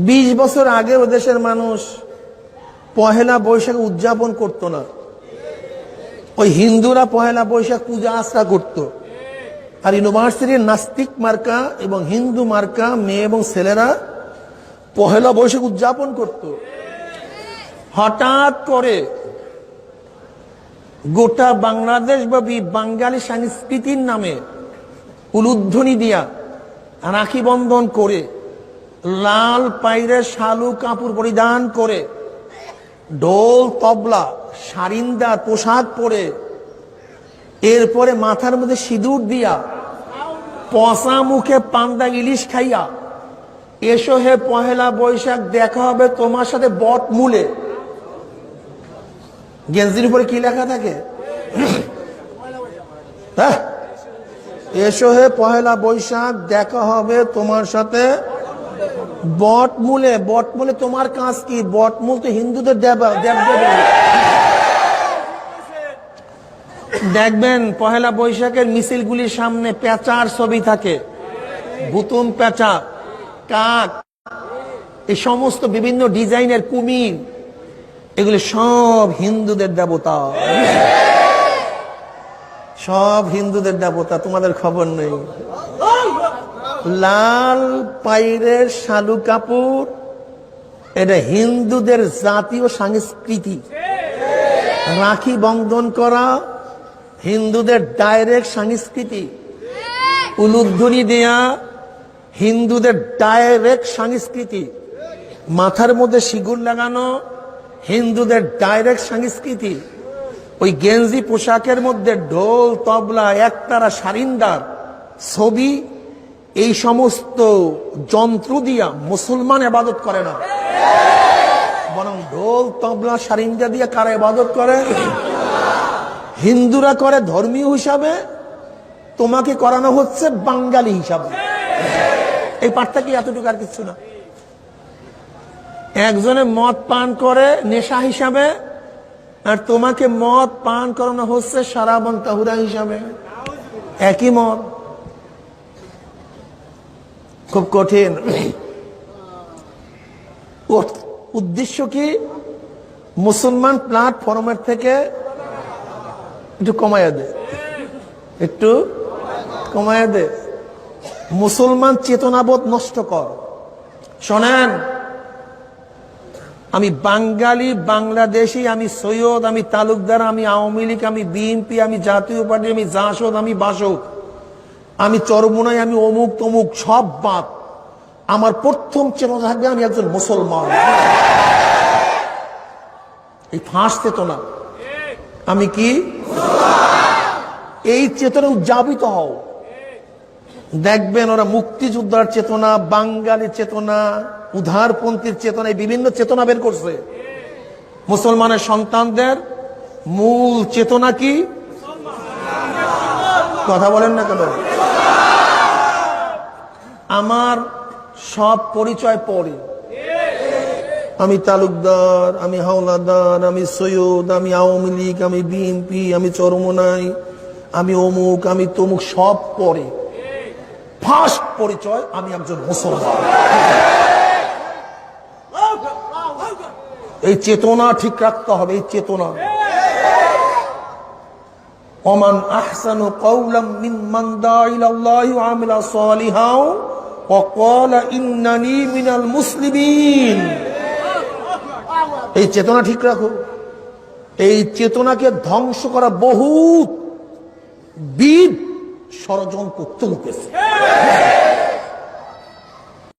20 বছর আগে ও দেশের মানুষ পহেলা বৈশাখ উদযাপন করত না। ওই হিন্দুরা পহেলা বৈশাখ পূজা আশ্রা করত, আর ইউনিভার্সিটির নাস্তিক মার্কা এবং হিন্দু মার্কা মেয়ে এবং ছেলেরা পহেলা বৈশাখ উদযাপন করত। হঠাৎ করে গোটা বাংলাদেশ ব্যাপী বাঙালি সংস্কৃতির নামে উলুধ্বনি দিয়া রাখি বন্ধন করে, লাল পাইরে শালু কাপড় পরিধান করে, ঢোল তবলা সারিন্দা পোশাক পরে, এরপরে মাথার মধ্যে সিঁদুর দিয়া, পচা মুখে পান্তা ইলিশ খাইয়া, এসো হে পহেলা বৈশাখ দেখা হবে তোমার সাথে বট মূলে। গেঞ্জির উপরে কি লেখা থাকে? হ্যাঁ, এসো হে পহেলা বৈশাখ দেখা হবে তোমার সাথে বট মূলে। বট মূলে তোমার কাজ কি? বট মূল তো হিন্দুদের দেব দেব। দেখবেন পহেলা বৈশাখের মিছিলগুলির সামনে পেঁচার ছবি থাকে, ভুতুম পেঁচা, কাক, এই সমস্ত বিভিন্ন ডিজাইনের কুমির, এগুলি সব হিন্দুদের দেবতা, সব হিন্দুদের দেবতা। তোমাদের খবর নেই। লাল পাইরের শালু কাপড়, এটা হিন্দুদের জাতীয় সংস্কৃতি। রাখি বন্ধন করা হিন্দুদের ডাইরেক্ট সংস্কৃতি। উলুধ্বনি দেয়া হিন্দুদের ডাইরেক্ট সংস্কৃতি। মাথার মধ্যে সিঁদুর লাগানো হিন্দুদের ডাইরেক্ট সংস্কৃতি। ওই গেঞ্জি পোশাকের মধ্যে ঢোল তবলা একতারা সারিন্দার ছবি, এই সমস্ত যন্ত্র দিয়া মুসলমান ইবাদত করে না, বরং ঢোল তবলা সারিন্দা দিয়া কারা ইবাদত করে? হিন্দুরা করে ধর্মীয় হিসাবে, তোমাকে করানো হচ্ছে বাঙালি হিসাবে। এই পার্থক্য এতটুকু, আর কিছু না। একজনে মদ পান করে নেশা হিসাবে, আর তোমাকে মদ পান করানো হচ্ছে সারাবন তাহুরা হিসাবে। একই মদ, খুব কঠিন। উদ্দেশ্য কি? মুসলমান প্ল্যাটফর্মের থেকে একটু কমাইয়া দে, একটু কমাইয়া দে। মুসলমান চেতনাবোধ নষ্ট কর। শোনেন, আমি বাঙালি, বাংলাদেশি, আমি সৈয়দ, আমি তালুকদার, আমি আওয়ামী লীগ, আমি বিএনপি, আমি জাতীয় পার্টি, আমি জাসদ, আমি বাসদ, আমি চরমোনাই, আমি অমুক তমুক, সব বাদ। আমার প্রথম চেতনা থাকবে আমি একজন মুসলমান। এই ফাঁস চেতনা। আমি কি? এই চেতনা উজ্জাবিত হও। দেখবেন ওরা মুক্তিযোদ্ধার চেতনা, বাঙালি চেতনা, উদারপন্থীর চেতনা, এই বিভিন্ন চেতনা বের করছে। মুসলমানের সন্তানদের মূল চেতনা কি? কথা বলেন না কেন? আমার সব পরিচয় পরে, আমি তালুকদার, আমি হাওলাদার, আমি সৈয়দ, আমি আওয়ামী লীগ, আমি বিএনপি, আমি চরমোনাই, আমি অমুক, আমি তমুক, সব পরে। ফার্স্ট পরিচয় আমি একজন মুসলমান। এই চেতনা ঠিক রাখতে হবে। এই চেতনা, ওমান আহসানু কাওলাম মিম্মান দাআ ইলাল্লাহি ওয়া আমিলা সালিহান ওয়া ক্বালা ইন্নানী মিনাল মুসলিমিন। এই চেতনা ঠিক রাখো। এই চেতনাকে ধ্বংস করা বহুত বিদ ষড়যন্ত্র চলতেছে।